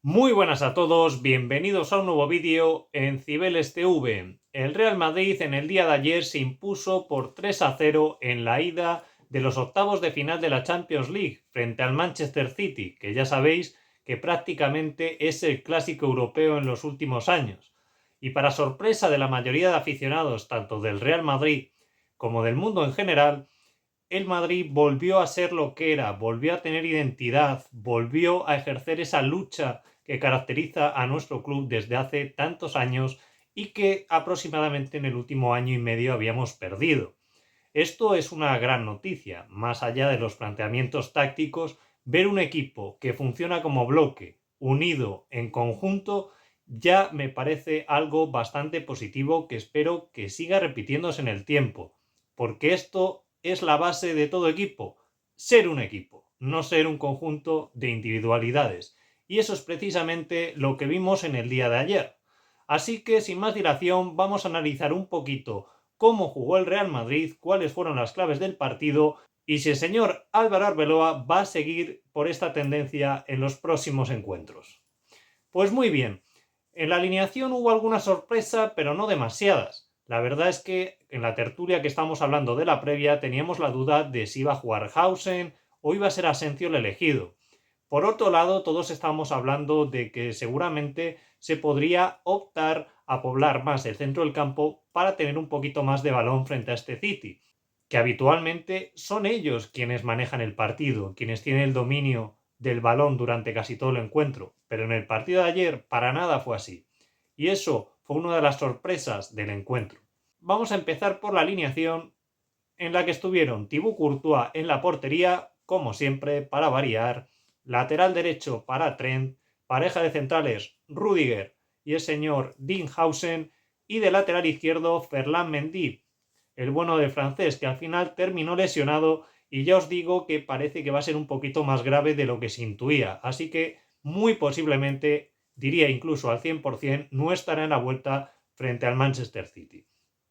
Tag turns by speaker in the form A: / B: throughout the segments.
A: Muy buenas a todos, bienvenidos a un nuevo vídeo en Cibeles TV. El Real Madrid en el día de ayer se impuso por 3-0 en la ida de los octavos de final de la Champions League frente al Manchester City, que ya sabéis que prácticamente es el clásico europeo en los últimos años. Y para sorpresa de la mayoría de aficionados, tanto del Real Madrid como del mundo en general, el Madrid volvió a ser lo que era, volvió a tener identidad, volvió a ejercer esa lucha que caracteriza a nuestro club desde hace tantos años y que aproximadamente en el último año y medio habíamos perdido. Esto es una gran noticia, más allá de los planteamientos tácticos, ver un equipo que funciona como bloque, unido, en conjunto, ya me parece algo bastante positivo que espero que siga repitiéndose en el tiempo, porque esto es la base de todo equipo, ser un equipo, no ser un conjunto de individualidades. Y eso es precisamente lo que vimos en el día de ayer. Así que, sin más dilación, vamos a analizar un poquito cómo jugó el Real Madrid, cuáles fueron las claves del partido y si el señor Álvaro Arbeloa va a seguir por esta tendencia en los próximos encuentros. Pues muy bien, en la alineación hubo alguna sorpresa, pero no demasiadas. La verdad es que en la tertulia que estamos hablando de la previa teníamos la duda de si iba a jugar Hausen o iba a ser Asensio el elegido. Por otro lado, todos estábamos hablando de que seguramente se podría optar a poblar más el centro del campo para tener un poquito más de balón frente a este City, que habitualmente son ellos quienes manejan el partido, quienes tienen el dominio del balón durante casi todo el encuentro, pero en el partido de ayer para nada fue así. Y eso fue una de las sorpresas del encuentro. Vamos a empezar por la alineación en la que estuvieron Thibaut Courtois en la portería, como siempre, para variar, lateral derecho para Trent, pareja de centrales Rüdiger y el señor Dinghausen, y de lateral izquierdo Ferland Mendy, el bueno del francés, que al final terminó lesionado y ya os digo que parece que va a ser un poquito más grave de lo que se intuía, así que muy posiblemente, diría incluso al 100%, no estará en la vuelta frente al Manchester City.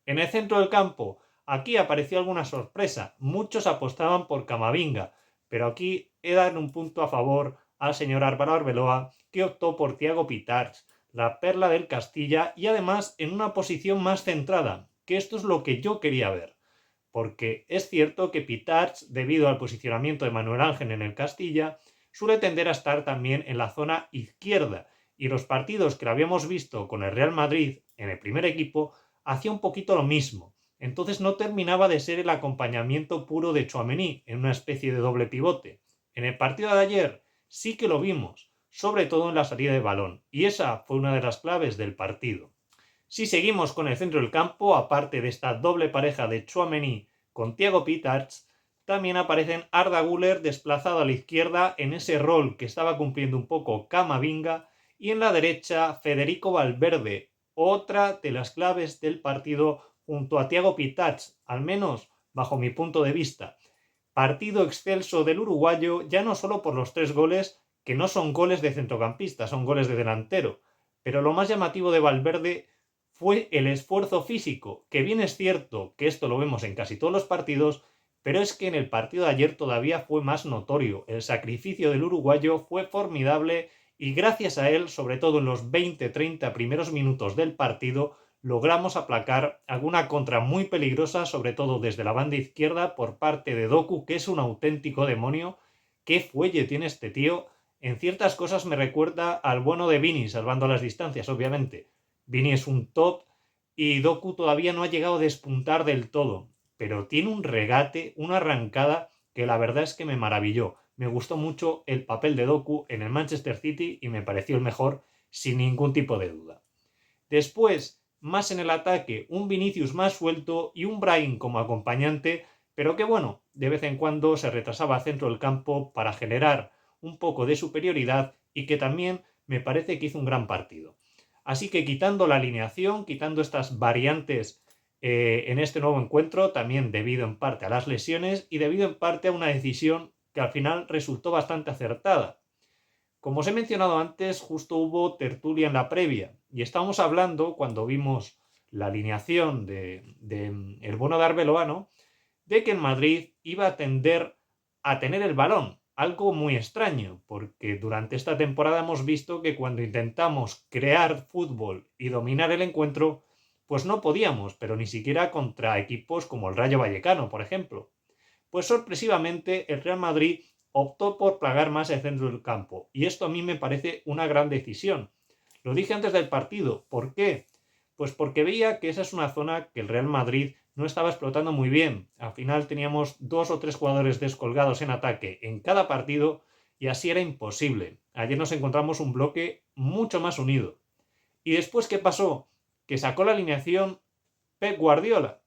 A: En el centro del campo, aquí apareció alguna sorpresa. Muchos apostaban por Camavinga, pero aquí he dado un punto a favor al señor Álvaro Arbeloa, que optó por Thiago Pitarch, la perla del Castilla, y además en una posición más centrada, que esto es lo que yo quería ver. Porque es cierto que Pitarch, debido al posicionamiento de Manuel Ángel en el Castilla, suele tender a estar también en la zona izquierda, y los partidos que lo habíamos visto con el Real Madrid en el primer equipo hacía un poquito lo mismo. Entonces no terminaba de ser el acompañamiento puro de Tchouaméni en una especie de doble pivote. En el partido de ayer sí que lo vimos, sobre todo en la salida de balón, y esa fue una de las claves del partido. Si seguimos con el centro del campo, aparte de esta doble pareja de Tchouaméni con Thiago Pitarch, también aparecen Arda Güler desplazado a la izquierda en ese rol que estaba cumpliendo un poco Camavinga, y en la derecha Federico Valverde, otra de las claves del partido junto a Thiago Pitarch, al menos bajo mi punto de vista. Partido excelso del uruguayo, ya no solo por los 3 goles, que no son goles de centrocampista, son goles de delantero, pero lo más llamativo de Valverde fue el esfuerzo físico, que bien es cierto que esto lo vemos en casi todos los partidos, pero es que en el partido de ayer todavía fue más notorio. El sacrificio del uruguayo fue formidable y gracias a él, sobre todo en los 20-30 primeros minutos del partido, logramos aplacar alguna contra muy peligrosa, sobre todo desde la banda izquierda por parte de Doku, que es un auténtico demonio. ¿Qué fuelle tiene este tío? En ciertas cosas me recuerda al bueno de Vini, salvando las distancias, obviamente. Vini es un top y Doku todavía no ha llegado a despuntar del todo, pero tiene un regate, una arrancada que la verdad es que me maravilló. Me gustó mucho el papel de Doku en el Manchester City y me pareció el mejor sin ningún tipo de duda. Después, más en el ataque, un Vinicius más suelto y un Brahim como acompañante, pero que bueno, de vez en cuando se retrasaba al centro del campo para generar un poco de superioridad y que también me parece que hizo un gran partido. Así que quitando la alineación, quitando estas variantes en este nuevo encuentro, también debido en parte a las lesiones y debido en parte a una decisión que al final resultó bastante acertada. Como os he mencionado antes, justo hubo tertulia en la previa y estábamos hablando, cuando vimos la alineación de el bono de Arbeloa, ¿no?, de que el Madrid iba a tender a tener el balón, algo muy extraño, porque durante esta temporada hemos visto que cuando intentamos crear fútbol y dominar el encuentro, pues no podíamos, pero ni siquiera contra equipos como el Rayo Vallecano, por ejemplo. Pues sorpresivamente el Real Madrid optó por plagar más el centro del campo, y esto a mí me parece una gran decisión. Lo dije antes del partido, ¿por qué? Pues porque veía que esa es una zona que el Real Madrid no estaba explotando muy bien. Al final teníamos 2 o 3 jugadores descolgados en ataque en cada partido y así era imposible. Ayer nos encontramos un bloque mucho más unido. ¿Y después qué pasó? Que sacó la alineación Pep Guardiola.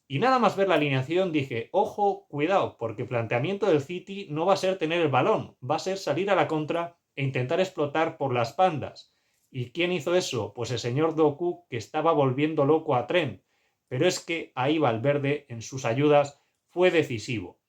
A: Y nada más ver la alineación dije, ojo, cuidado, porque el planteamiento del City no va a ser tener el balón, va a ser salir a la contra e intentar explotar por las bandas. ¿Y quién hizo eso? Pues el señor Doku, que estaba volviendo loco a Trent. Pero es que ahí Valverde, en sus ayudas, fue decisivo.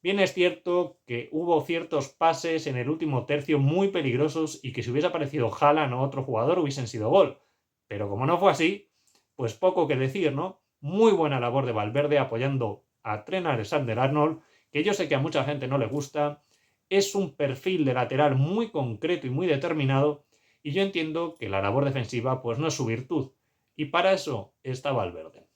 A: Bien es cierto que hubo ciertos pases en el último tercio muy peligrosos y que si hubiese aparecido Haaland o otro jugador hubiesen sido gol. Pero como no fue así, pues poco que decir, ¿no? Muy buena labor de Valverde apoyando a Trent Alexander-Arnold, que yo sé que a mucha gente no le gusta. Es un perfil de lateral muy concreto y muy determinado y yo entiendo que la labor defensiva pues no es su virtud. Y para eso está Valverde.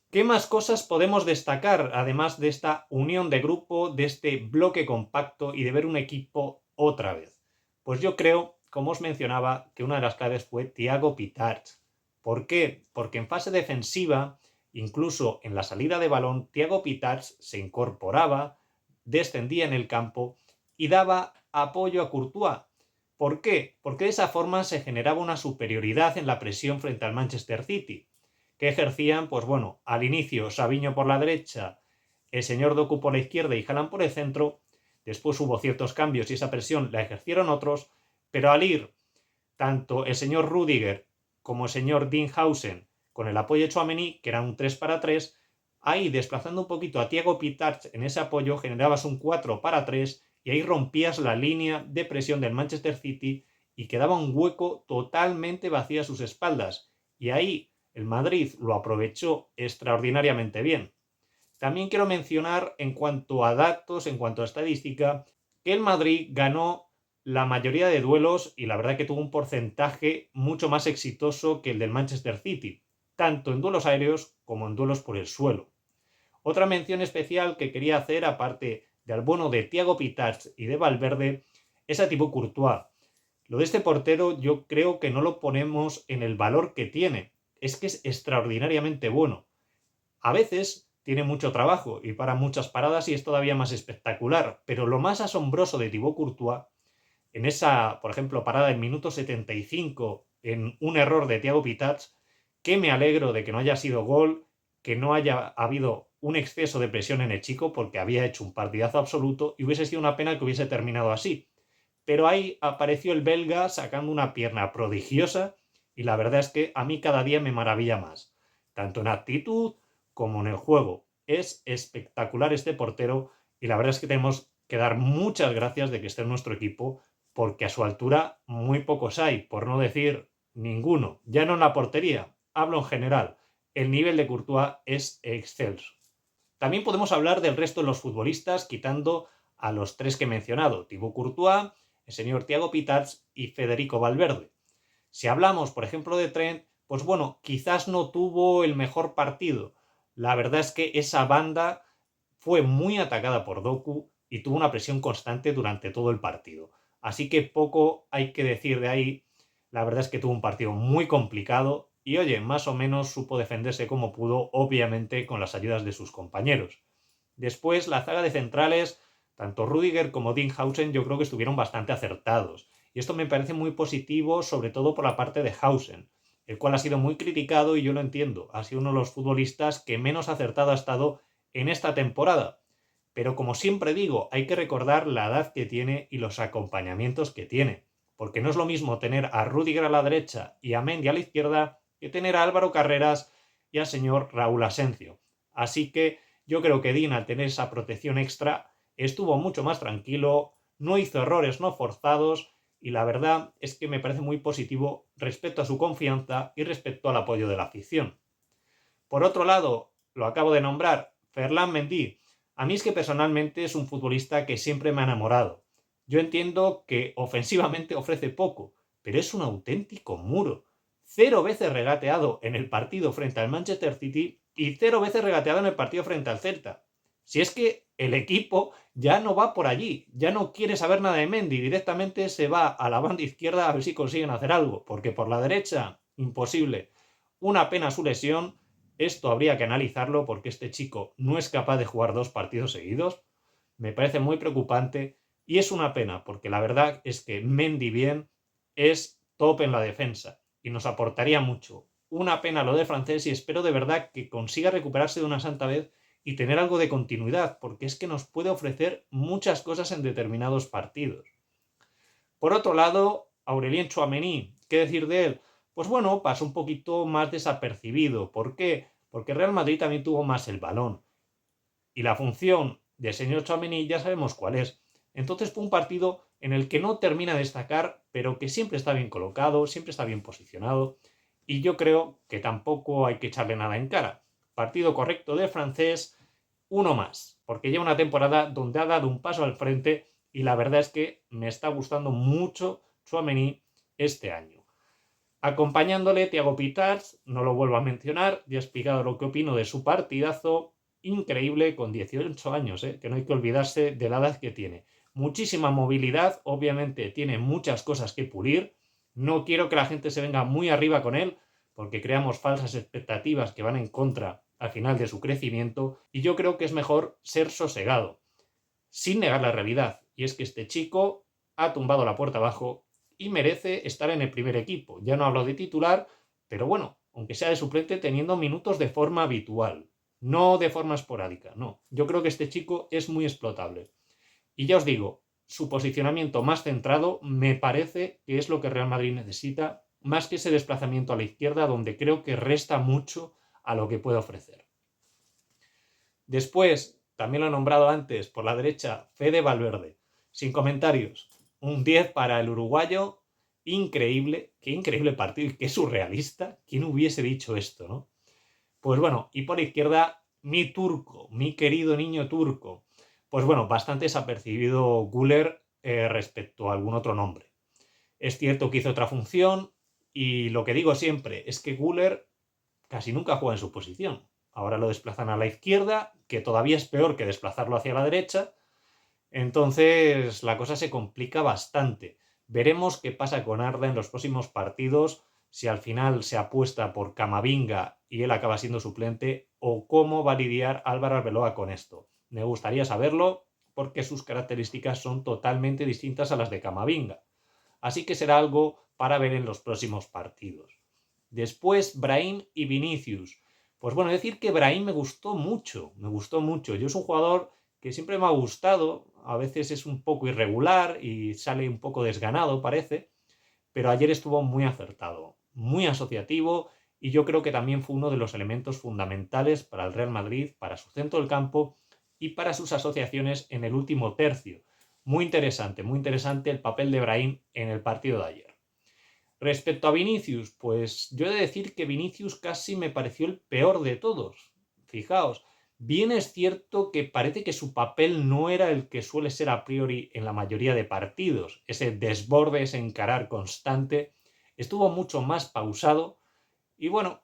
A: ¿Qué más cosas podemos destacar, además de esta unión de grupo, de este bloque compacto y de ver un equipo otra vez? Pues yo creo, como os mencionaba, que una de las claves fue Thiago Pitarch. ¿Por qué? Porque en fase defensiva, incluso en la salida de balón, Thiago Pitarch se incorporaba, descendía en el campo y daba apoyo a Courtois. ¿Por qué? Porque de esa forma se generaba una superioridad en la presión frente al Manchester City, que ejercían, pues bueno, al inicio Savinho por la derecha, el señor Doku por la izquierda y Haaland por el centro. Después hubo ciertos cambios y esa presión la ejercieron otros, pero al ir tanto el señor Rudiger como el señor Dinghausen con el apoyo de Tchouaméni, que era un 3 para 3, ahí desplazando un poquito a Thiago Pitarch en ese apoyo generabas un 4 para 3 y ahí rompías la línea de presión del Manchester City y quedaba un hueco totalmente vacío a sus espaldas. Y ahí el Madrid lo aprovechó extraordinariamente bien. También quiero mencionar en cuanto a datos, en cuanto a estadística, que el Madrid ganó la mayoría de duelos y la verdad que tuvo un porcentaje mucho más exitoso que el del Manchester City, tanto en duelos aéreos como en duelos por el suelo. Otra mención especial que quería hacer, aparte del bono de Thiago Pitarch y de Valverde, es a Thibaut Courtois. Lo de este portero yo creo que no lo ponemos en el valor que tiene. Es que es extraordinariamente bueno. A veces tiene mucho trabajo y para muchas paradas y es todavía más espectacular, pero lo más asombroso de Thibaut Courtois, en esa, por ejemplo, parada en minuto 75, en un error de Thiago Pitarch, que me alegro de que no haya sido gol, que no haya habido un exceso de presión en el chico porque había hecho un partidazo absoluto y hubiese sido una pena que hubiese terminado así. Pero ahí apareció el belga sacando una pierna prodigiosa y la verdad es que a mí cada día me maravilla más, tanto en actitud como en el juego. Es espectacular este portero y la verdad es que tenemos que dar muchas gracias de que esté en nuestro equipo porque a su altura muy pocos hay, por no decir ninguno. Ya no en la portería, hablo en general. El nivel de Courtois es excelso. También podemos hablar del resto de los futbolistas quitando a los 3 que he mencionado, Thibaut Courtois, el señor Thiago Pitarch y Federico Valverde. Si hablamos, por ejemplo, de Trent, pues bueno, quizás no tuvo el mejor partido. La verdad es que esa banda fue muy atacada por Doku y tuvo una presión constante durante todo el partido. Así que poco hay que decir de ahí. La verdad es que tuvo un partido muy complicado y, oye, más o menos supo defenderse como pudo, obviamente con las ayudas de sus compañeros. Después, la zaga de centrales, tanto Rudiger como Dinghausen, yo creo que estuvieron bastante acertados. Y esto me parece muy positivo, sobre todo por la parte de Hausen, el cual ha sido muy criticado y yo lo entiendo. Ha sido uno de los futbolistas que menos acertado ha estado en esta temporada. Pero como siempre digo, hay que recordar la edad que tiene y los acompañamientos que tiene. Porque no es lo mismo tener a Rudiger a la derecha y a Mendy a la izquierda que tener a Álvaro Carreras y al señor Raúl Asencio. Así que yo creo que Dean, al tener esa protección extra, estuvo mucho más tranquilo, no hizo errores no forzados y la verdad es que me parece muy positivo respecto a su confianza y respecto al apoyo de la afición. Por otro lado, lo acabo de nombrar, Ferland Mendy. A mí es que personalmente es un futbolista que siempre me ha enamorado. Yo entiendo que ofensivamente ofrece poco, pero es un auténtico muro. 0 veces regateado en el partido frente al Manchester City y 0 veces regateado en el partido frente al Celta. Si es que el equipo ya no va por allí, ya no quiere saber nada de Mendy, directamente se va a la banda izquierda a ver si consiguen hacer algo, porque por la derecha, imposible. Una pena su lesión, esto habría que analizarlo porque este chico no es capaz de jugar 2 partidos seguidos, me parece muy preocupante y es una pena porque la verdad es que Mendy bien es top en la defensa y nos aportaría mucho. Una pena lo de francés y espero de verdad que consiga recuperarse de una santa vez y tener algo de continuidad, porque es que nos puede ofrecer muchas cosas en determinados partidos. Por otro lado, Aurelien Tchouaméni, ¿qué decir de él? Pues bueno, pasó un poquito más desapercibido. ¿Por qué? Porque Real Madrid también tuvo más el balón. Y la función del señor Tchouaméni ya sabemos cuál es. Entonces fue un partido en el que no termina de destacar, pero que siempre está bien colocado, siempre está bien posicionado. Y yo creo que tampoco hay que echarle nada en cara. Partido correcto del francés, uno más, porque lleva una temporada donde ha dado un paso al frente y la verdad es que me está gustando mucho Tchouaméni este año. Acompañándole Thiago Pitars, no lo vuelvo a mencionar, ya he explicado lo que opino de su partidazo, increíble con 18 años, que no hay que olvidarse de la edad que tiene. Muchísima movilidad, obviamente tiene muchas cosas que pulir, no quiero que la gente se venga muy arriba con él, porque creamos falsas expectativas que van en contra al final de su crecimiento, y yo creo que es mejor ser sosegado, sin negar la realidad, y es que este chico ha tumbado la puerta abajo y merece estar en el primer equipo. Ya no hablo de titular, pero bueno, aunque sea de suplente, teniendo minutos de forma habitual, no de forma esporádica, no. Yo creo que este chico es muy explotable. Y ya os digo, su posicionamiento más centrado me parece que es lo que Real Madrid necesita, más que ese desplazamiento a la izquierda, donde creo que resta mucho a lo que puede ofrecer. Después, también lo he nombrado antes, por la derecha, Fede Valverde. Sin comentarios. Un 10 para el uruguayo. Increíble. Qué increíble partido y qué surrealista. ¿Quién hubiese dicho esto, no? Pues bueno, y por la izquierda, mi turco, mi querido niño turco. Pues bueno, bastante desapercibido Güler respecto a algún otro nombre. Es cierto que hizo otra función y lo que digo siempre es que Güler casi nunca juega en su posición. Ahora lo desplazan a la izquierda, que todavía es peor que desplazarlo hacia la derecha. Entonces la cosa se complica bastante. Veremos qué pasa con Arda en los próximos partidos, si al final se apuesta por Camavinga y él acaba siendo suplente, o cómo va a lidiar Álvaro Arbeloa con esto. Me gustaría saberlo porque sus características son totalmente distintas a las de Camavinga. Así que será algo para ver en los próximos partidos. Después, Brahim y Vinicius. Pues bueno, decir que Brahim me gustó mucho. Yo es un jugador que siempre me ha gustado, a veces es un poco irregular y sale un poco desganado, parece, pero ayer estuvo muy acertado, muy asociativo y yo creo que también fue uno de los elementos fundamentales para el Real Madrid, para su centro del campo y para sus asociaciones en el último tercio. Muy interesante el papel de Brahim en el partido de ayer. Respecto a Vinicius, pues yo he de decir que Vinicius casi me pareció el peor de todos. Fijaos, bien es cierto que parece que su papel no era el que suele ser a priori en la mayoría de partidos. Ese desborde, ese encarar constante, estuvo mucho más pausado y bueno,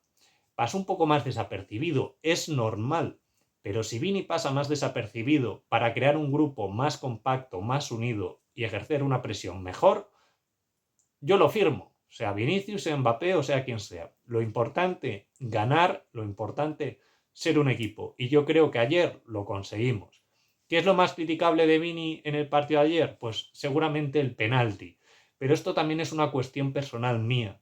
A: pasó un poco más desapercibido. Es normal. Pero si Vini pasa más desapercibido para crear un grupo más compacto, más unido y ejercer una presión mejor, yo lo firmo, sea Vinicius, sea Mbappé o sea quien sea. Lo importante, ganar, lo importante, ser un equipo. Y yo creo que ayer lo conseguimos. ¿Qué es lo más criticable de Vini en el partido de ayer? Pues seguramente el penalti. Pero esto también es una cuestión personal mía.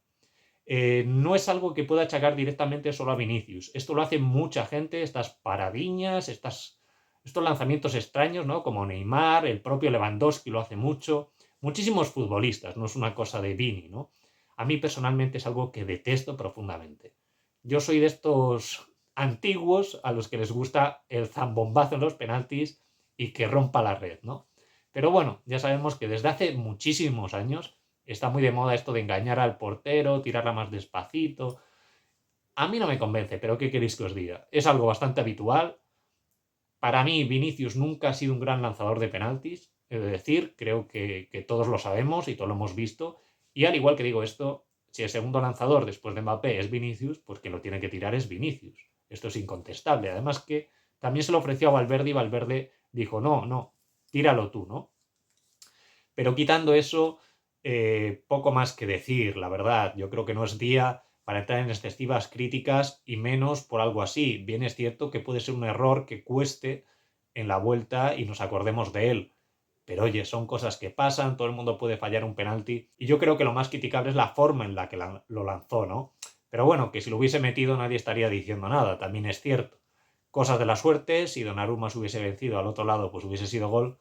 A: No es algo que pueda achacar directamente solo a Vinicius. Esto lo hace mucha gente, estas paradiñas, estos lanzamientos extraños, ¿no? Como Neymar, el propio Lewandowski lo hace mucho. Muchísimos futbolistas, no es una cosa de Vini, ¿no? A mí personalmente es algo que detesto profundamente. Yo soy de estos antiguos a los que les gusta el zambombazo en los penaltis y que rompa la red, ¿no? Pero bueno, ya sabemos que desde hace muchísimos años está muy de moda esto de engañar al portero, tirarla más despacito. A mí no me convence, pero ¿qué queréis que os diga? Es algo bastante habitual Para mí, Vinicius nunca ha sido un gran lanzador de penaltis, es decir, creo que todos lo sabemos y todos lo hemos visto. Y al igual que digo esto, si el segundo lanzador después de Mbappé es Vinicius, pues quien lo tiene que tirar es Vinicius. Esto es incontestable. Además que también se lo ofreció a Valverde y Valverde dijo, no, tíralo tú, ¿no? Pero quitando eso, poco más que decir, la verdad. Yo creo que no es día para entrar en excesivas críticas y menos por algo así. Bien es cierto que puede ser un error que cueste en la vuelta y nos acordemos de él. Pero oye, son cosas que pasan, todo el mundo puede fallar un penalti y yo creo que lo más criticable es la forma en la que lo lanzó, ¿no? Pero bueno, que si lo hubiese metido nadie estaría diciendo nada, también es cierto. Cosas de la suerte, si Donnarumma se hubiese vencido al otro lado, pues hubiese sido gol.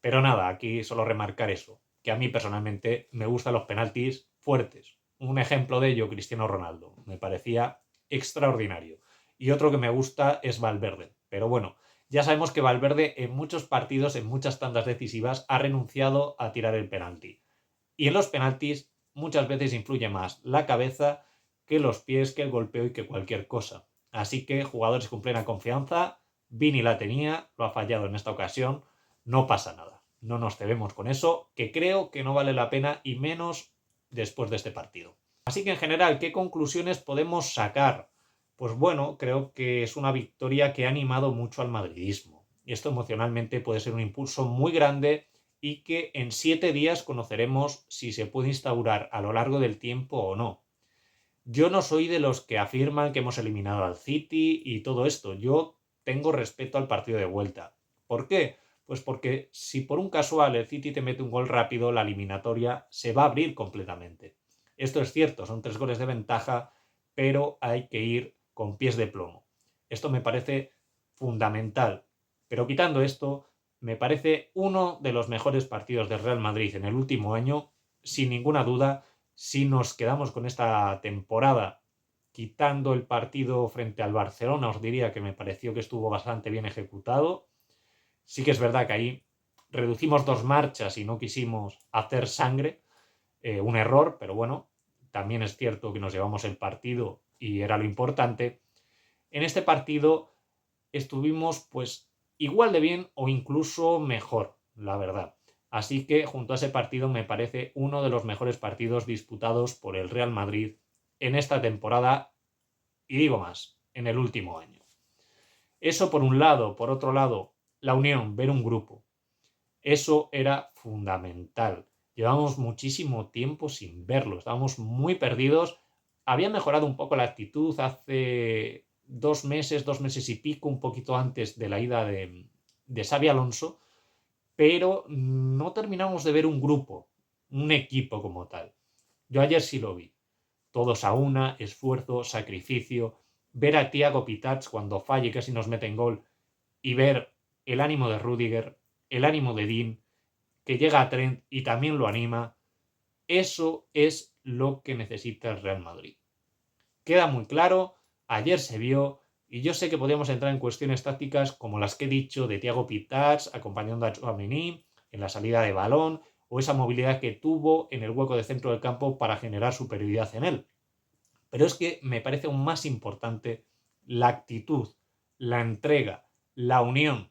A: Pero nada, aquí solo remarcar eso, que a mí personalmente me gustan los penaltis fuertes. Un ejemplo de ello, Cristiano Ronaldo. Me parecía extraordinario. Y otro que me gusta es Valverde. Pero bueno, ya sabemos que Valverde en muchos partidos, en muchas tandas decisivas, ha renunciado a tirar el penalti. Y en los penaltis muchas veces influye más la cabeza que los pies, que el golpeo y que cualquier cosa. Así que jugadores con plena confianza, Vini la tenía, lo ha fallado en esta ocasión, no pasa nada. No nos cebemos con eso, que creo que no vale la pena y menos después de este partido. Así que en general, ¿qué conclusiones podemos sacar? Pues bueno, creo que es una victoria que ha animado mucho al madridismo. Y esto emocionalmente puede ser un impulso muy grande y que en 7 días conoceremos si se puede instaurar a lo largo del tiempo o no. Yo no soy de los que afirman que hemos eliminado al City y todo esto. Yo tengo respeto al partido de vuelta. ¿Por qué? Pues porque si por un casual el City te mete un gol rápido, la eliminatoria se va a abrir completamente. Esto es cierto, son 3 goles de ventaja, pero hay que ir con pies de plomo. Esto me parece fundamental. Pero quitando esto, me parece uno de los mejores partidos del Real Madrid en el último año, sin ninguna duda. Si nos quedamos con esta temporada, quitando el partido frente al Barcelona, os diría que me pareció que estuvo bastante bien ejecutado. Sí que es verdad que ahí reducimos 2 marchas y no quisimos hacer sangre, un error, pero bueno, también es cierto que nos llevamos el partido y era lo importante. En este partido estuvimos pues igual de bien o incluso mejor, la verdad. Así que junto a ese partido me parece uno de los mejores partidos disputados por el Real Madrid en esta temporada y digo más, en el último año. Eso por un lado, por otro lado, la unión, ver un grupo. Eso era fundamental. Llevamos muchísimo tiempo sin verlo, estábamos muy perdidos. Había mejorado un poco la actitud hace 2 meses y pico, un poquito antes de la ida de Xabi Alonso, pero no terminamos de ver un grupo, un equipo como tal. Yo ayer sí lo vi. Todos a una, esfuerzo, sacrificio, ver a Thiago Pitats cuando falle y casi nos mete en gol y ver el ánimo de Rüdiger, el ánimo de Dean, que llega a Trent y también lo anima. Eso es lo que necesita el Real Madrid. Queda muy claro, ayer se vio, y yo sé que podríamos entrar en cuestiones tácticas como las que he dicho de Thiago Pitats acompañando a Tchouaméni en la salida de balón o esa movilidad que tuvo en el hueco de centro del campo para generar superioridad en él. Pero es que me parece aún más importante la actitud, la entrega, la unión.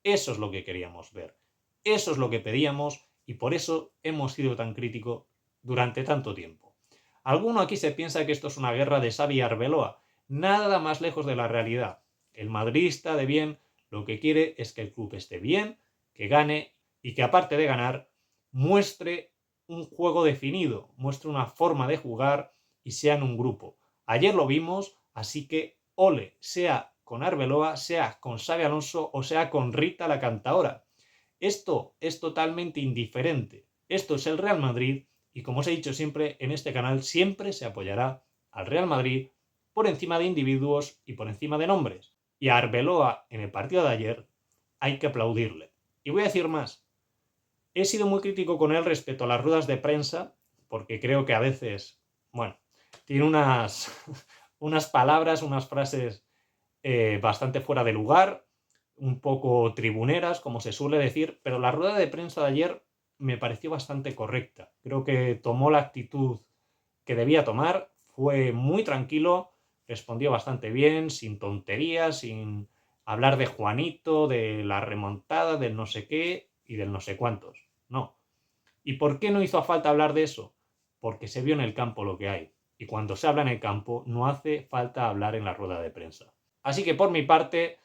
A: Eso es lo que queríamos ver. Eso es lo que pedíamos y por eso hemos sido tan críticos durante tanto tiempo. Alguno aquí se piensa que esto es una guerra de Xavi y Arbeloa. Nada más lejos de la realidad. El madridista de bien lo que quiere es que el club esté bien, que gane y que aparte de ganar muestre un juego definido, muestre una forma de jugar y sean un grupo. Ayer lo vimos, así que ole, sea con Arbeloa, sea con Xabi Alonso o sea con Rita la cantaora. Esto es totalmente indiferente. Esto es el Real Madrid y como os he dicho siempre, en este canal siempre se apoyará al Real Madrid por encima de individuos y por encima de nombres. Y a Arbeloa en el partido de ayer hay que aplaudirle. Y voy a decir más. He sido muy crítico con él respecto a las ruedas de prensa porque creo que a veces, bueno, tiene unas palabras, unas frases bastante fuera de lugar, un poco tribuneras, como se suele decir, pero la rueda de prensa de ayer me pareció bastante correcta. Creo que tomó la actitud que debía tomar, fue muy tranquilo, respondió bastante bien, sin tonterías, sin hablar de Juanito, de la remontada, del no sé qué y del no sé cuántos. No. ¿Y por qué no hizo falta hablar de eso? Porque se vio en el campo lo que hay. Y cuando se habla en el campo, no hace falta hablar en la rueda de prensa. Así que por mi parte,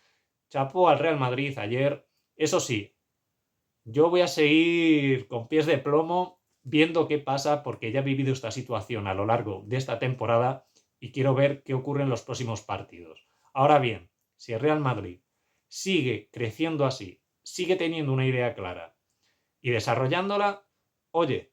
A: chapó al Real Madrid ayer. Eso sí, yo voy a seguir con pies de plomo viendo qué pasa porque ya he vivido esta situación a lo largo de esta temporada y quiero ver qué ocurre en los próximos partidos. Ahora bien, si el Real Madrid sigue creciendo así, sigue teniendo una idea clara y desarrollándola, oye,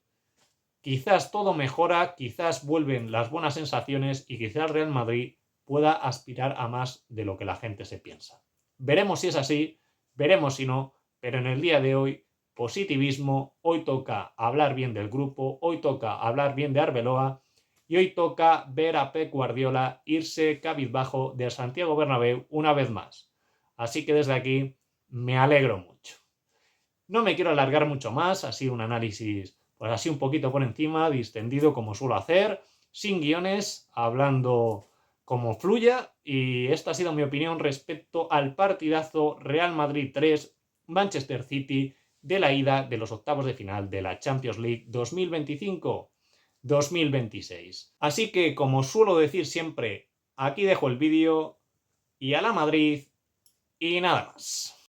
A: quizás todo mejora, quizás vuelven las buenas sensaciones y quizás el Real Madrid pueda aspirar a más de lo que la gente se piensa. Veremos si es así, veremos si no, pero en el día de hoy, positivismo, hoy toca hablar bien del grupo, hoy toca hablar bien de Arbeloa y hoy toca ver a Pep Guardiola irse cabizbajo del Santiago Bernabéu una vez más. Así que desde aquí me alegro mucho. No me quiero alargar mucho más, ha sido un análisis pues así un poquito por encima, distendido como suelo hacer, sin guiones, hablando como fluya, y esta ha sido mi opinión respecto al partidazo Real Madrid 3, Manchester City de la ida de los octavos de final de la Champions League 2025-2026. Así que, como suelo decir siempre, aquí dejo el vídeo y a la Madrid y nada más.